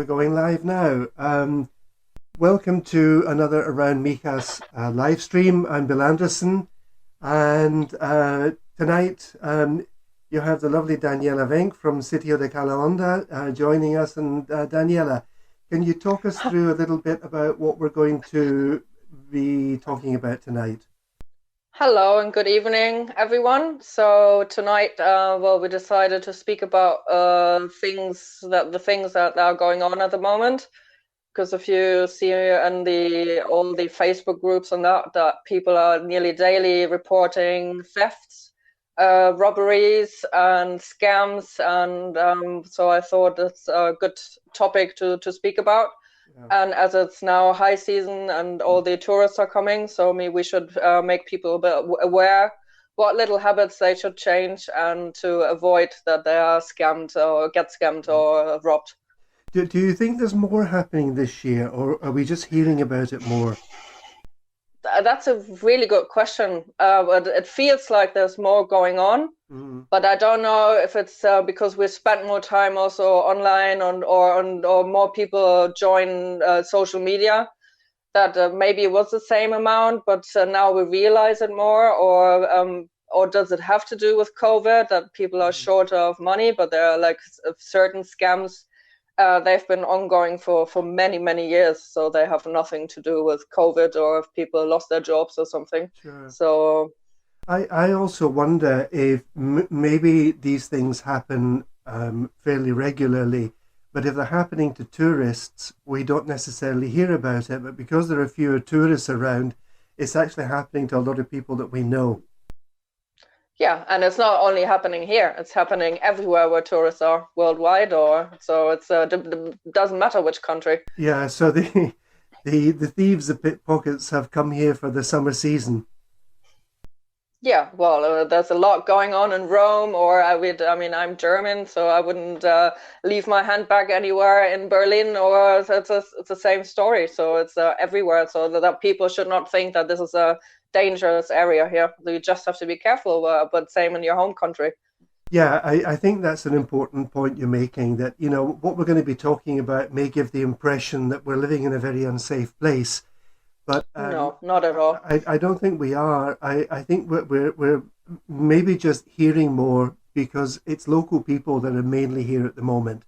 going live now. Welcome to another Around Mijas live stream. I'm Bill Anderson, and tonight you have the lovely Daniela Wenk from Sitio de Calahonda joining us. And Daniela, can you talk us through a little bit about what we're going to be talking about tonight? Hello and good evening, everyone. So tonight, we decided to speak about the things that are going on at the moment. Because if you see in all the Facebook groups and that people are nearly daily reporting thefts, robberies, and scams, and so I thought it's a good topic to speak about. Yeah. And as it's now high season and all the tourists are coming, so we should make people a bit aware what little habits they should change and to avoid that they are scammed or get scammed or robbed. Do you think there's more happening this year, or are we just hearing about it more? That's a really good question. But it feels like there's more going on. Mm. But I don't know if it's because we spent more time also online or more people join social media that maybe it was the same amount, but now we realize it more, or does it have to do with COVID that people are short of money, but there are like certain scams. They've been ongoing for many, many years, so they have nothing to do with COVID or if people lost their jobs or something. Sure. So I also wonder if maybe these things happen fairly regularly, but if they're happening to tourists, we don't necessarily hear about it. But because there are fewer tourists around, it's actually happening to a lot of people that we know. yeah, and it's not only happening here; it's happening everywhere where tourists are worldwide. Or so it's doesn't matter which country. Yeah, so the thieves, the pickpockets, have come here for the summer season. Yeah, well, there's a lot going on in Rome, or I mean, I'm German, so I wouldn't leave my handbag anywhere in Berlin, or it's the same story. So it's everywhere, so that people should not think that this is a dangerous area here. You just have to be careful, but same in your home country. Yeah, I think that's an important point you're making, that, what we're going to be talking about may give the impression that we're living in a very unsafe place. But No, not at all. I don't think we are. I think we're maybe just hearing more because it's local people that are mainly here at the moment.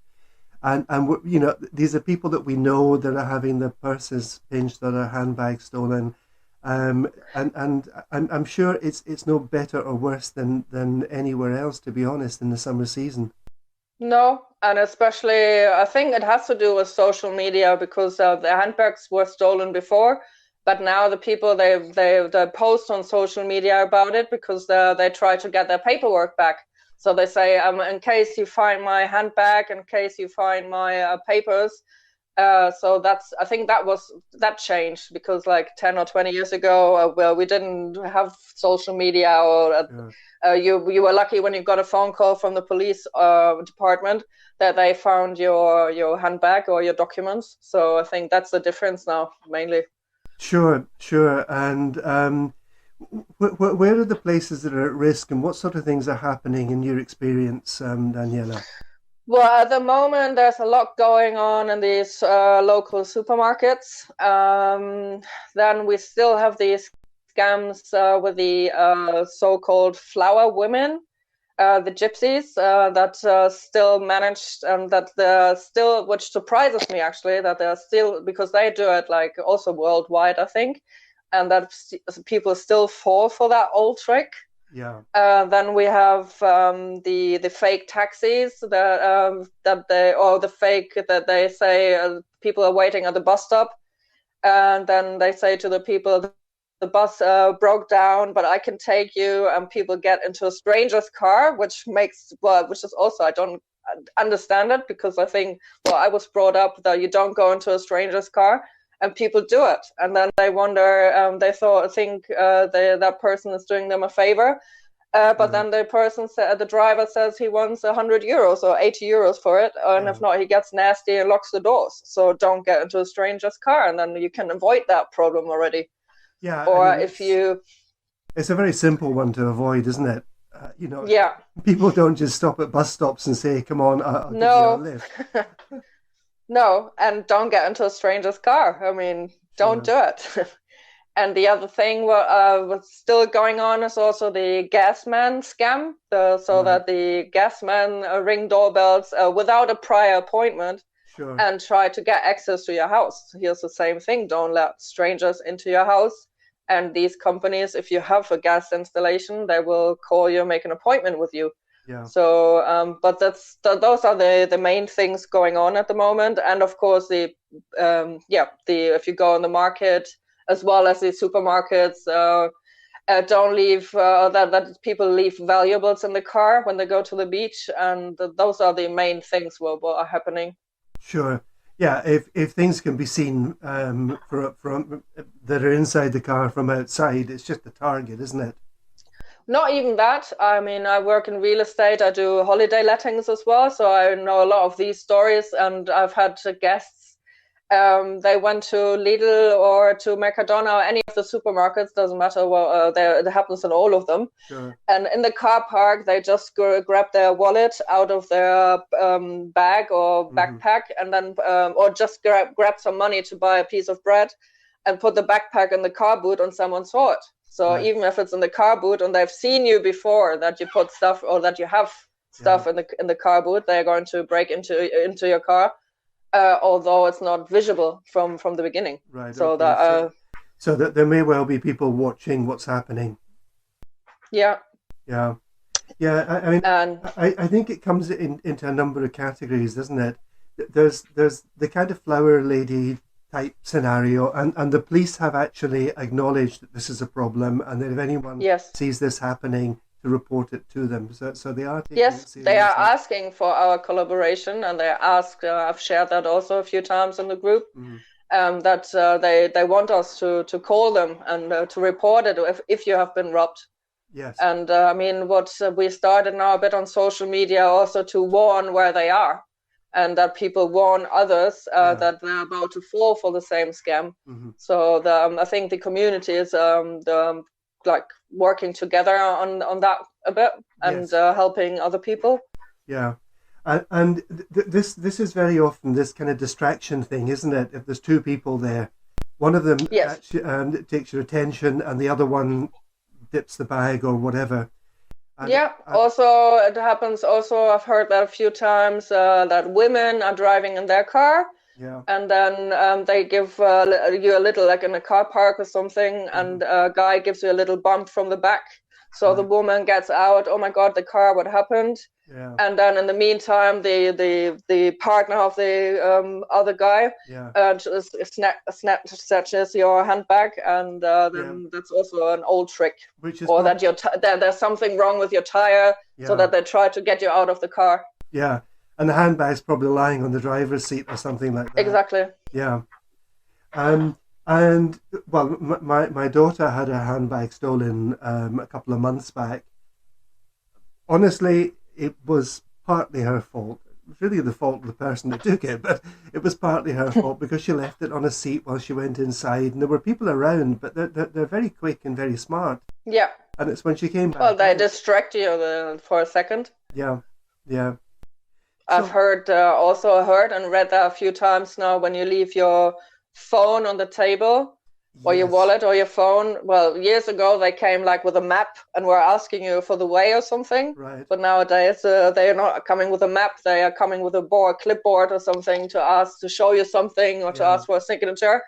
And these are people that we know that are having their purses pinched or their handbags stolen. And I'm sure it's no better or worse than anywhere else, to be honest, in the summer season. No, and especially I think it has to do with social media because the handbags were stolen before, but now the people they post on social media about it because they try to get their paperwork back. So they say, in case you find my handbag, in case you find my papers. So I think that changed because like 10 or 20 years ago, well, we didn't have social media, or you were lucky when you got a phone call from the police department that they found your handbag or your documents. So I think that's the difference now, mainly. Sure, sure. And where are the places that are at risk, and what sort of things are happening in your experience, Daniela? Well, at the moment, there's a lot going on in these local supermarkets. Then we still have these scams with the so-called flower women, the gypsies, that still managed, and that they're still, which surprises me actually, that they're still, because they do it like also worldwide, I think, and that people still fall for that old trick. Yeah. Then we have the fake taxis or the fake that they say people are waiting at the bus stop, and then they say to the people, the bus broke down, but I can take you, and people get into a stranger's car, which is also, I don't understand it, because I think, well, I was brought up that you don't go into a stranger's car, and people do it, and then they wonder, think that person is doing them a favor, but then the driver says he wants 100 euros or 80 euros for it, and if not, he gets nasty and locks the doors. So don't get into a stranger's car, and then you can avoid that problem already. Yeah, Or I mean, if you, it's a very simple one to avoid, isn't it? yeah, People don't just stop at bus stops and say, "Come on, I'll give you a no. lift." No, and don't get into a stranger's car. I mean, don't Sure. do it. And the other thing what's still going on is also the gas man scam. So Right. that the gas man ring doorbells without a prior appointment Sure. and try to get access to your house. Here's the same thing. Don't let strangers into your house. And these companies, if you have a gas installation, they will call you, make an appointment with you. Yeah. So, but those are the main things going on at the moment. And of course, the if you go on the market as well as the supermarkets, don't leave that people leave valuables in the car when they go to the beach, and those are the main things what are happening. Sure. Yeah. If things can be seen from that are inside the car from outside, it's just the target, isn't it? Not even that. I mean, I work in real estate. I do holiday lettings as well, so I know a lot of these stories. And I've had guests. They went to Lidl or to Mercadona or any of the supermarkets. Doesn't matter. Well, it happens in all of them. Sure. And in the car park, they just grab their wallet out of their bag or Hmm. backpack, and then or just grab some money to buy a piece of bread, and put the backpack in the car boot, and someone saw it. So Right. even if it's in the car boot and they've seen you before that you put stuff or that you have Yeah. stuff in the car boot, they're going to break into your car, although it's not visible from the beginning. Right. So Okay. that So that there may well be people watching what's happening. yeah, Yeah. Yeah. I mean, and I think it comes into a number of categories, doesn't it? There's the kind of flower lady type scenario, and the police have actually acknowledged that this is a problem, and that if anyone yes. sees this happening, to report it to them. So they are taking Yes, it they are seriously. asking for our collaboration, and they ask. I've shared that also a few times in the group. Mm. That they want us to call them and to report it if you have been robbed. Yes. And I mean, what we started now a bit on social media also to warn where they are, and that people warn others Yeah. that they're about to fall for the same scam. Hmm. So I think the community is like working together on that a bit and Yes. helping other people. Yeah. And this is very often this kind of distraction thing, isn't it? If there's two people there, one of them Yes. actually takes your attention, and the other one dips the bag or whatever. And Yeah, also it happens also, I've heard that a few times that women are driving in their car yeah. and then they give you a little, like in a car park or something, Hmm. and a guy gives you a little bump from the back. So the Right. woman gets out, oh my God, the car, what happened? Yeah. And then in the meantime, the partner of the other guy Yeah. snatches your handbag, and Yeah. then that's also an old trick. Which is Or probably that there's something wrong with your tire, so yeah. that they try to get you out of the car. Yeah. And the handbag's probably lying on the driver's seat or something like that. Exactly. Yeah. And well, my daughter had her handbag stolen a couple of months back. Honestly, it was partly her fault. It was really the fault of the person that took it, but it was partly her fault because she left it on a seat while she went inside, and there were people around, but they're very quick and very smart. Yeah. And it's when she came Well, back they out. distract you for a second. Yeah, yeah. I've So heard also heard and read that a few times now. When you leave your phone on the table, or your yes, wallet or your phone. Well, years ago they came like with a map and were asking you for the way or something. right. But nowadays they are not coming with a map. They are coming with a clipboard or something to ask to show you something or to Yeah, ask for a signature.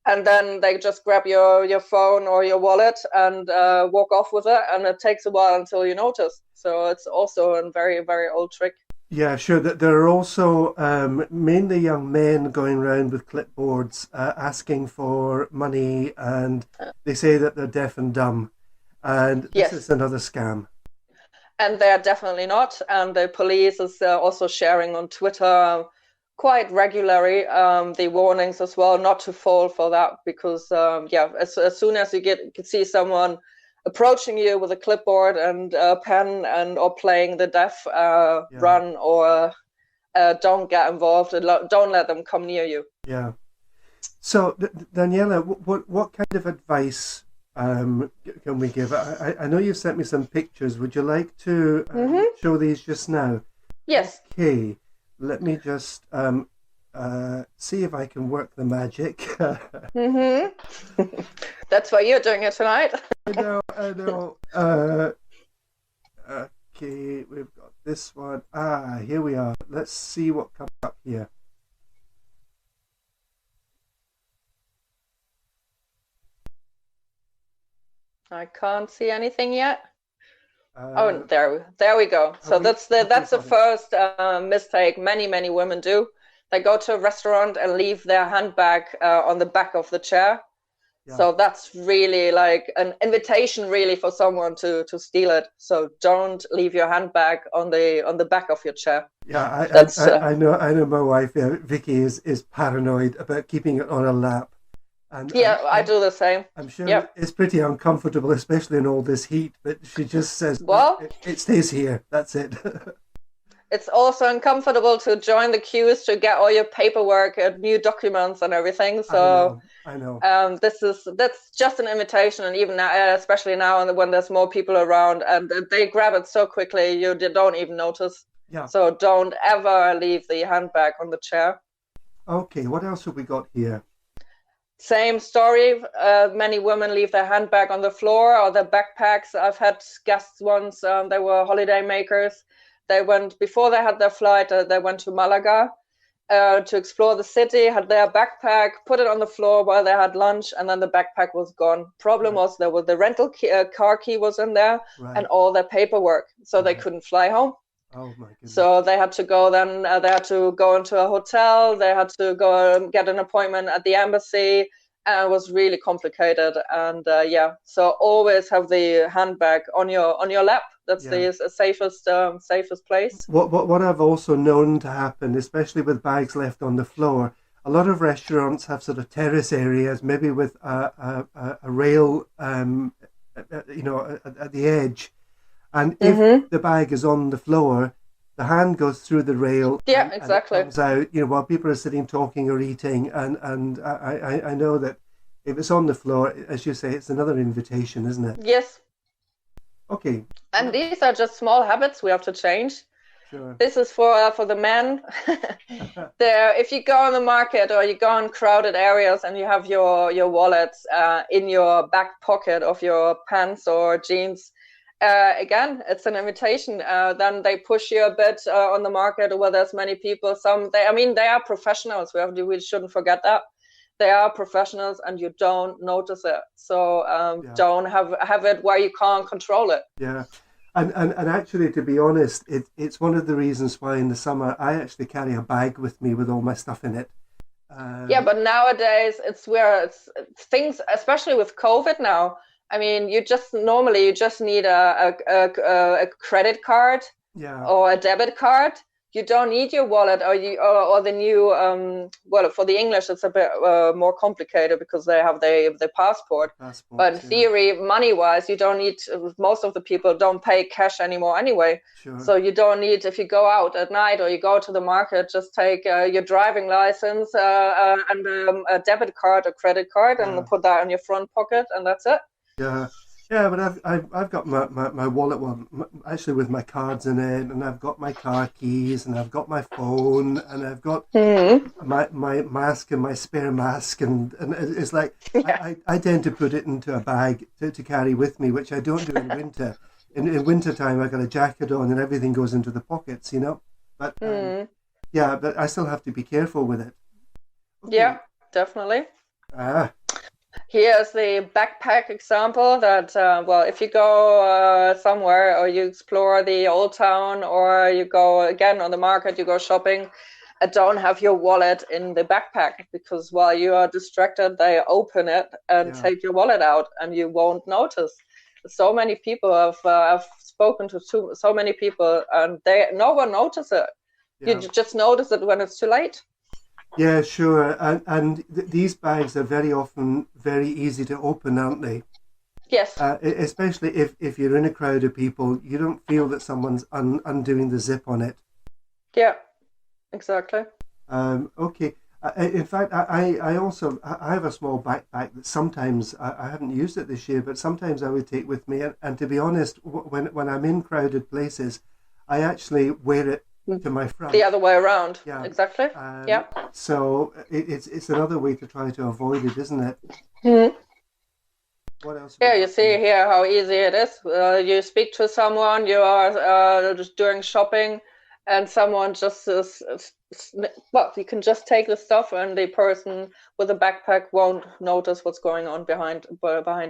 And then they just grab your phone or your wallet and walk off with it. And it takes a while until you notice. So it's also a very, very old trick. yeah, sure. That there are also mainly young men going around with clipboards asking for money, and they say that they're deaf and dumb, and this is Yes. another scam. And they're definitely not. And the police is also sharing on Twitter quite regularly the warnings as well, not to fall for that, because yeah, as soon as you see someone approaching you with a clipboard and a pen and or playing the deaf, Yeah, run or don't get involved and don't let them come near you. yeah. So, Daniela, what kind of advice can we give? I know you've sent me some pictures. Would you like to Mm-hmm. show these just now? Yes. Okay, let me just see if I can work the magic. That's why you're doing it tonight. I know. Okay, we've got this one. Here we are. Let's see what comes up here. I can't see anything yet. There we go. So that's the first mistake many women do. They go to a restaurant and leave their handbag on the back of the chair. Yeah. So that's really like an invitation, really, for someone to steal it. So don't leave your handbag on the back of your chair. Yeah, I know my wife, Vicky, is paranoid about keeping it on her lap. I do the same. I'm sure it's pretty uncomfortable, especially in all this heat, but she just says, well, it stays here. That's it. It's also uncomfortable to join the queues to get all your paperwork and new documents and everything. So I know. That's just an invitation, and even now, especially now when there's more people around, and they grab it so quickly you don't even notice. Yeah. So don't ever leave the handbag on the chair. Okay, what else have we got here? Same story. Many women leave their handbag on the floor or their backpacks. I've had guests once. They were holiday makers. They went before they had their flight. They went to Malaga to explore the city. Had their backpack, put it on the floor while they had lunch, and then the backpack was gone. Problem was there was the rental car key was in there, and all their paperwork, so they couldn't fly home. Oh my goodness. So they had to go then, they had to go into a hotel, they had to go and get an appointment at the embassy, and it was really complicated. And so always have the handbag on your lap. That's the safest place. What I've also known to happen, especially with bags left on the floor, a lot of restaurants have sort of terrace areas, maybe with a rail, at the edge. And if the bag is on the floor, the hand goes through the rail. Yeah, exactly. And it comes out, while people are sitting, talking or eating. And I know that if it's on the floor, as you say, it's another invitation, isn't it? Yes. Okay. And these are just small habits we have to change. Sure. This is for the men. If you go on the market or you go in crowded areas and you have your wallets in your back pocket of your pants or jeans, again, it's an invitation. Then they push you a bit on the market where there's many people. They are professionals. We shouldn't forget that. They are professionals, and you don't notice it. So don't have it where you can't control it. Yeah. And actually, to be honest, it's one of the reasons why in the summer I actually carry a bag with me with all my stuff in it. But nowadays it's things, especially with COVID now. I mean, you just need a credit card or a debit card. You don't need your wallet or the new for the English it's a bit more complicated because they have the passport. But in theory, money wise, you don't need. Most of the people don't pay cash anymore anyway. Sure. So you don't need, if you go out at night or you go to the market, just take your driving license and a debit card or credit card and put that in your front pocket, and that's it. Yeah, but I've got my wallet, actually with my cards in it, and I've got my car keys, and I've got my phone, and I've got my mask and my spare mask, and it's like I tend to put it into a bag to carry with me, which I don't do in winter. In winter time, I got a jacket on, and everything goes into the pockets, But but I still have to be careful with it. Okay. Yeah, definitely. Here's the backpack example that, if you go somewhere or you explore the old town or you go again on the market, you go shopping, don't have your wallet in the backpack because while you are distracted, they open it and take your wallet out and you won't notice. So many people have spoken to so many people and no one notices it. Yeah. You just notice it when it's too late. Yeah, sure. And these bags are very often very easy to open, aren't they? Yes. Especially if you're in a crowd of people, you don't feel that someone's undoing the zip on it. Yeah, exactly. Okay. In fact, I have a small backpack that sometimes, I haven't used it this year, but sometimes I would take with me. And to be honest, when I'm in crowded places, I actually wear it to my The front. other way around. Yeah. Exactly. Yeah. So it's another way to try to avoid it, isn't it? Mhm. What else have we Yeah, you got see here? here how easy it is. You speak to someone, you are just doing shopping, and someone just well, you can just take the stuff, and the person with a backpack won't notice what's going on behind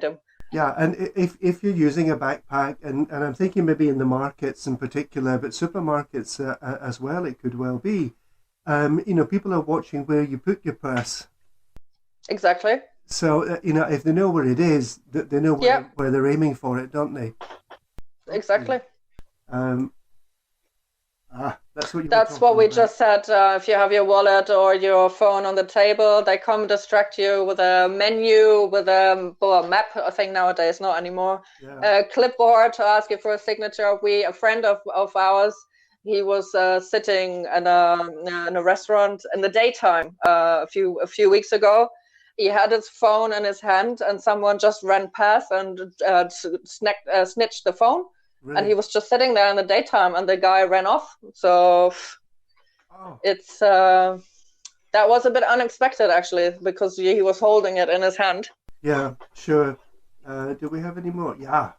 him. Yeah, and if you're using a backpack, and I'm thinking maybe in the markets in particular, but supermarkets as well, it could well be. People are watching where you put your purse. Exactly. So, if they know where it is, they know Yeah, where they're aiming for it, don't they? Okay. exactly. Um, that's what you were That's what talking we about. just said. If you have your wallet or your phone on the table, they come distract you with a menu, with a map. I think nowadays not anymore. Yeah, A clipboard to ask you for a signature. A friend of ours, he was sitting in a restaurant in the daytime a few weeks ago. He had his phone in his hand, and someone just ran past and snitched the phone, and he really. was just sitting there in the daytime, and the guy ran off. So Oh, it's that was a bit unexpected actually, because he was holding it in his hand. yeah, sure. Do we have any more? Yeah.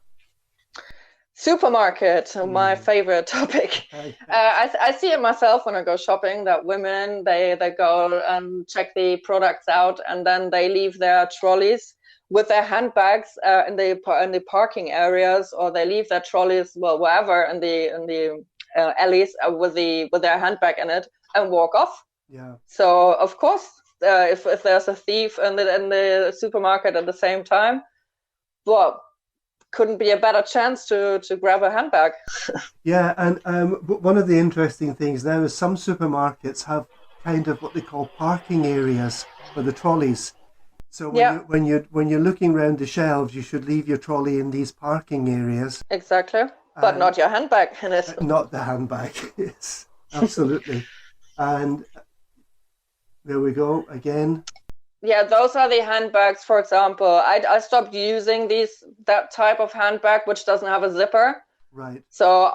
Supermarket, my Hmm. favorite topic. I see it myself when I go shopping, that women, they go and check the products out, and then they leave their trolleys with their handbags in the parking areas, or they leave their trolleys, well, wherever in the alleys, with their handbag in it, and walk off. Yeah. So of course, if there's a thief in the supermarket at the same time, well, couldn't be a better chance to grab a handbag. Yeah, and one of the interesting things now is some supermarkets have kind of what they call parking areas for the trolleys. So Yeah, when you're looking around the shelves, you should leave your trolley in these parking areas, exactly. But and not your handbag in it. not the handbag. Yes, absolutely. And there we go again. Yeah, those are the handbags. For example, I stopped using that type of handbag which doesn't have a zipper. Right. So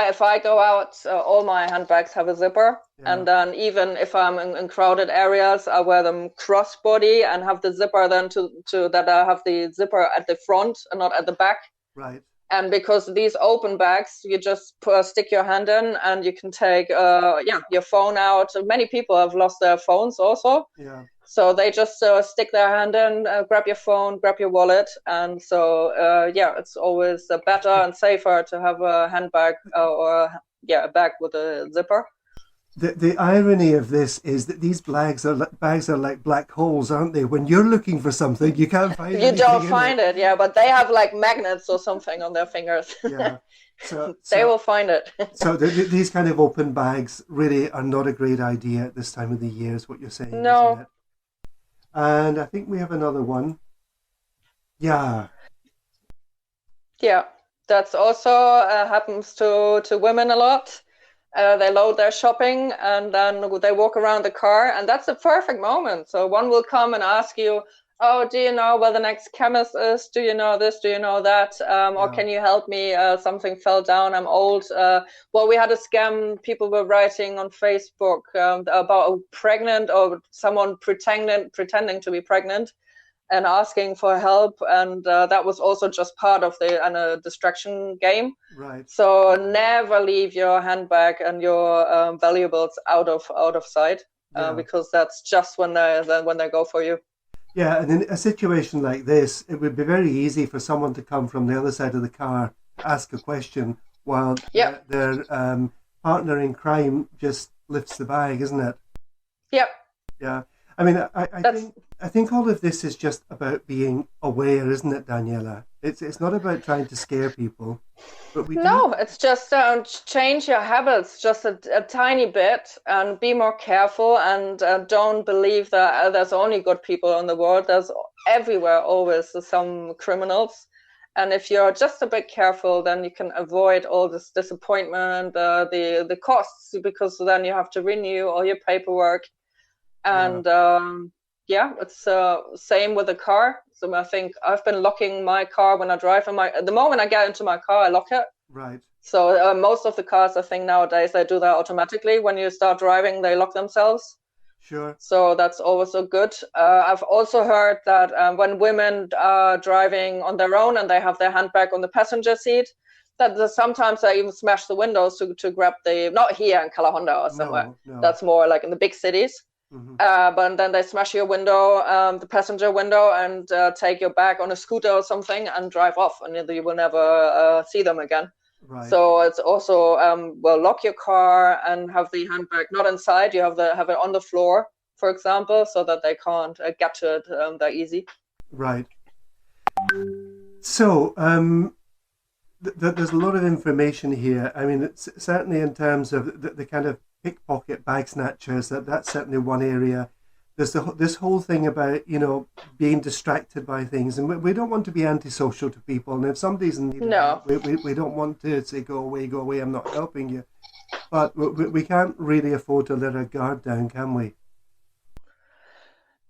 if I go out, all my handbags have a zipper. Yeah. And then even if I'm in crowded areas, I wear them crossbody and have the zipper then to that I have the zipper at the front and not at the back. Right. And because these open bags, you just stick your hand in, and you can take your phone out. Many people have lost their phones also. Yeah. So they just stick their hand in, grab your phone, grab your wallet, and so it's always better and safer to have a handbag or a bag with a zipper. The irony of this is that these bags are like black holes, aren't they? When you're looking for something, you can't find You don't anything in it. find it, yeah, but they have like magnets or something on their fingers. Yeah. So They so will find it. so these kind of open bags really are not a great idea at this time of the year, is what you're saying, isn't No, it? And I think we have another one. Yeah. yeah, that's also happens to women a lot. They load their shopping, and then they walk around the car, and that's a perfect moment. So one will come and ask you, "Oh, do you know where the next chemist is? Do you know this? Do you know that? Or Yeah. can you help me? Something fell down. I'm old." Well, we had a scam. People were writing on Facebook about a pregnant, or someone pretending to be pregnant and asking for help, and that was also just part of the distraction game. Right. So never leave your handbag and your valuables out of sight, Yeah. because that's just when they go for you. Yeah, and in a situation like this, it would be very easy for someone to come from the other side of the car to ask a question while Yep, their partner in crime just lifts the bag, isn't it? yep. Yeah. I mean, I That's think all of this is just about being aware, isn't it, Daniela? It's not about trying to scare people, but we do. No, it's just change your habits just a tiny bit, and be more careful, and don't believe that there's only good people in the world. There's everywhere always some criminals. And if you're just a bit careful, then you can avoid all this disappointment, the costs, because then you have to renew all your paperwork. Yeah. And it's same with the car. So I think I've been locking my car when I drive. The moment I get into my car, I lock it. Right. So most of the cars, I think nowadays, they do that automatically. When you start driving, they lock themselves. Sure. So that's also good. I've also heard that when women are driving on their own and they have their handbag on the passenger seat, that sometimes they even smash the windows to grab the, not here in Calahonda or somewhere. No, no. That's more like in the big cities. Mm-hmm. But then they smash your window, the passenger window, and take your bag on a scooter or something and drive off, and you will never see them again. Right. So it's also well, lock your car and have the handbag not inside. You have it on the floor, for example, so that they can't get to it that easy. Right. So there's a lot of information here. I mean, it's certainly in terms of the kind of pickpocket bag snatchers. That's certainly one area. There's this whole thing about, you know, being distracted by things, and we don't want to be antisocial to people. And if somebody's in need of help, we don't want to say, go away, I'm not helping you. But we can't really afford to let our guard down, can we?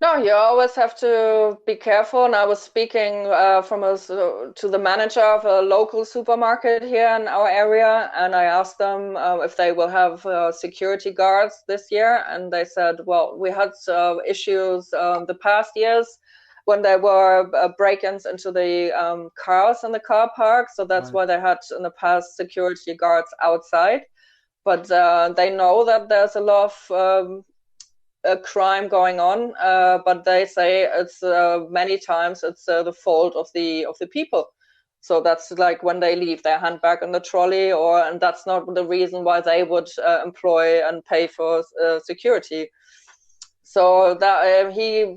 No, you always have to be careful. And I was speaking to the manager of a local supermarket here in our area, and I asked them if they will have security guards this year, and they said, well, we had issues the past years when there were break-ins into the cars in the car park, so that's why they had in the past security guards outside. But they know that there's a lot of a crime going on, but they say it's many times it's the fault of the people. So that's like when they leave their handbag in the trolley, and that's not the reason why they would employ and pay for security. So that he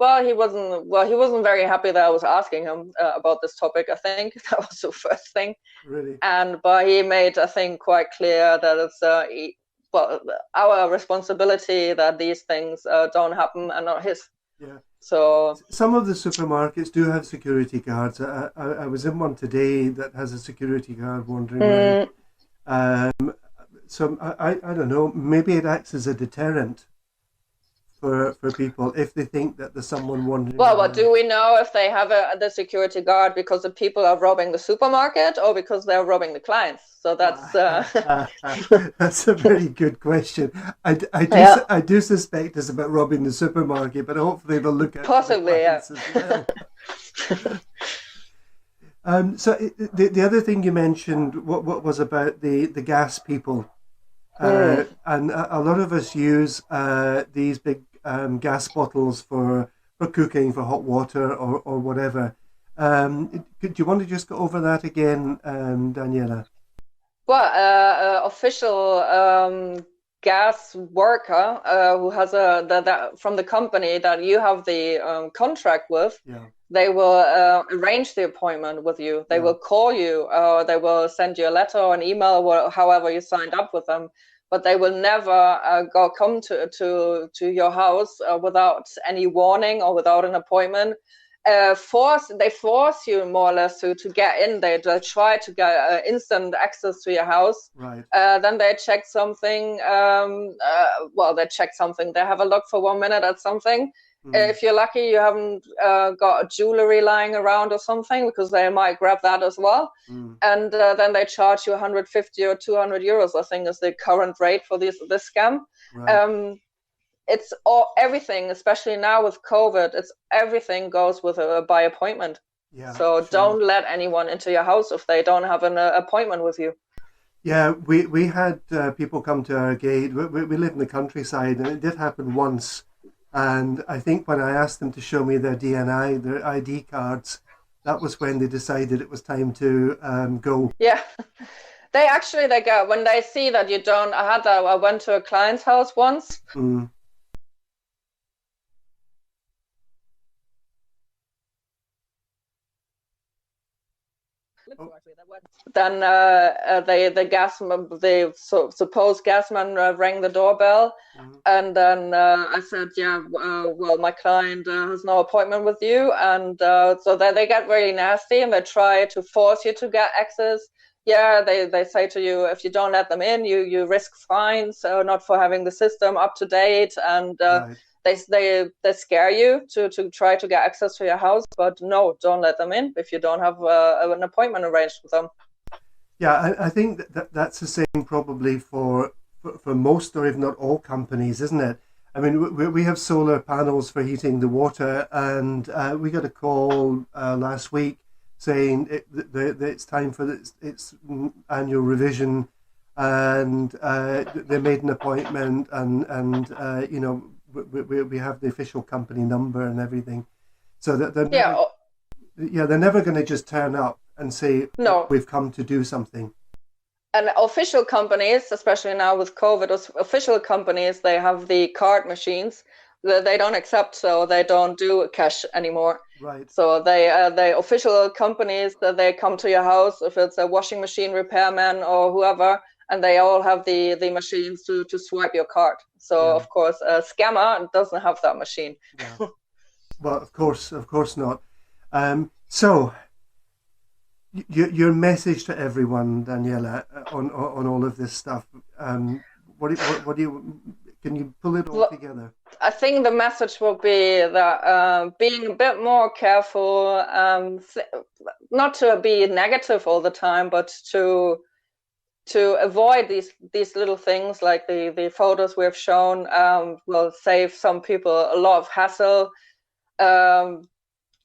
wasn't very happy that I was asking him about this topic. I think that was the first thing. Really? But he made, I think, quite clear that it's our responsibility that these things don't happen and not his. Yeah. So some of the supermarkets do have security guards. I was in one today that has a security guard wandering around. So I don't know. Maybe it acts as a deterrent for people if they think that there's someone wandering. Well, what do we know if they have the security guard because the people are robbing the supermarket or because they're robbing the clients? So that's that's a very good question. I do suspect it's about robbing the supermarket, but hopefully they'll look at possibly, yeah. As well. So the other thing you mentioned, what was about the gas people, and a lot of us use these big gas bottles for cooking, for hot water or whatever. Do you want to just go over that again, Daniela? Well, official gas worker who has that from the company that you have the contract with, they will arrange the appointment with you. They will call you, or they will send you a letter or an email, or however you signed up with them. But they will never come to your house without any warning or without an appointment. They force you more or less to get in. They try to get instant access to your house. Right. Then they check something. They check something. They have a look for 1 minute at something. If you're lucky, you haven't got jewelry lying around or something, because they might grab that as well. And then they charge you 150 or 200 euros, I think is the current rate for this scam. Right. It's everything, especially now with COVID, everything goes with by appointment. Yeah, so don't let anyone into your house if they don't have an appointment with you. Yeah, we had people come to our gate. We live in the countryside, and it did happen once. And I think when I asked them to show me their DNI, their ID cards, that was when they decided it was time to go. Yeah, they got, when they see that you don't. I went to a client's house once. Then the supposed gasman rang the doorbell, and then I said, well, my client has no appointment with you, and so they get really nasty and they try to force you to get access. Yeah, they say to you, if you don't let them in, you risk fines, not for having the system up to date, and right. They scare you to try to get access to your house, but no, don't let them in if you don't have an appointment arranged with them. Yeah, I think that's the same probably for most or if not all companies, isn't it? I mean, we have solar panels for heating the water, and we got a call last week saying that it's time for its annual revision, and they made an appointment, and you know, we have the official company number and everything, so that they're Yeah, never, yeah, they're never going to just turn up and say, oh, no. we've come to do something. And official companies, especially now with COVID, official companies, they have the card machines that they don't accept, so they don't do cash anymore. Right. So they official companies that they come to your house if it's a washing machine repairman or whoever, and they all have the machines to swipe your card. So Yeah. of course, a scammer doesn't have that machine. Yeah. Well, of course not. So, your message to everyone, Daniela, on all of this stuff. What do you? Can you pull it all Well, together? I think the message will be that being a bit more careful, not to be negative all the time, but to avoid these little things like the photos we've shown will save some people a lot of hassle, um,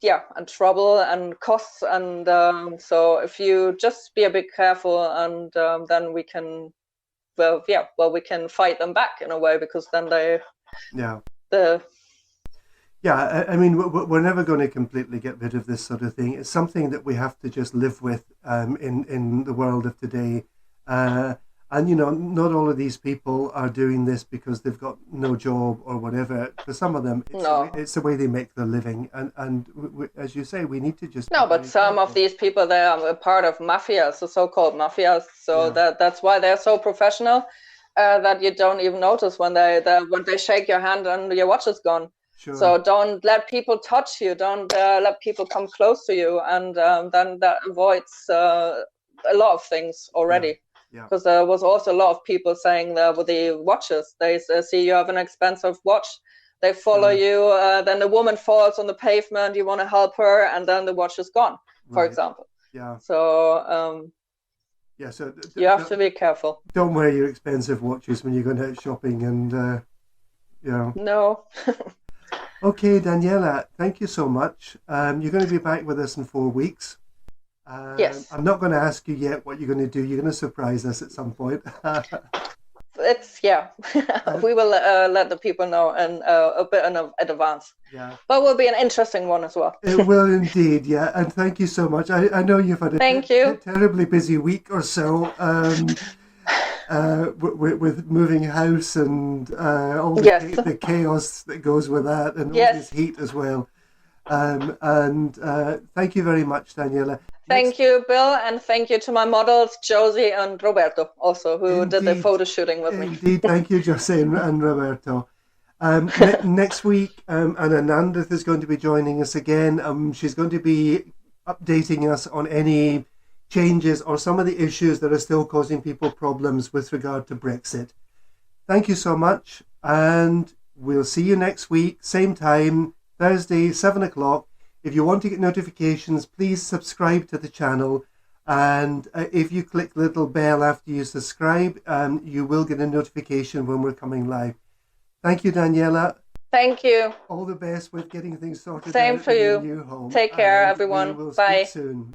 yeah, and trouble and costs. And so if you just be a bit careful, and then we can, well, we can fight them back in a way, because then Yeah. the Yeah, I mean, we're never going to completely get rid of this sort of thing. It's something that we have to just live with in the world of today. And, you know, not all of these people are doing this because they've got no job or whatever. For some of them, no. it's the way they make their living. And as you say, we need to just be No, but very some of careful. these people, they are a part of mafias, the so-called mafias. So Yeah, that's why they're so professional, that you don't even notice when when they shake your hand and your watch is gone. sure. So don't let people touch you. Don't let people come close to you, and then that avoids a lot of things Yeah, already. yeah, Because there was also a lot of people saying that with the watches, they see you have an expensive watch, they follow sure. you, then the woman falls on the pavement, you want to help her, and then the watch is gone, for Right. example. Yeah, So yeah. So you have to be careful. don't wear your expensive watches when you're going out shopping, and yeah. No. Okay, Daniela, thank you so much. You're going to be back with us in 4 weeks. Yes. I'm not going to ask you yet what you're going to do. You're going to surprise us at some point. It's, yeah. Uh, We will let the people know and a bit in advance. yeah, But will be an interesting one as well. it will indeed. Yeah, and thank you so much. I know you've had a Thank you. terribly busy week or so with moving house and all Yes. the chaos that goes with that, and all this Yes. heat as well. And thank you very much, Daniela. Next, Thank you, Bill, and thank you to my models, Josie and Roberto, also, who did the indeed, photo shooting with me. indeed, thank you, Jose and Roberto. Next week, Anna Nandith is going to be joining us again. She's going to be updating us on any changes or some of the issues that are still causing people problems with regard to Brexit. Thank you so much, and we'll see you next week, same time, Thursday, 7 o'clock. If you want to get notifications, please subscribe to the channel. And if you click the little bell after you subscribe, you will get a notification when we're coming live. Thank you, Daniela. Thank you. All the best with getting things sorted Same out for in your you. new home. Take care, And we everyone. will speak Bye. soon.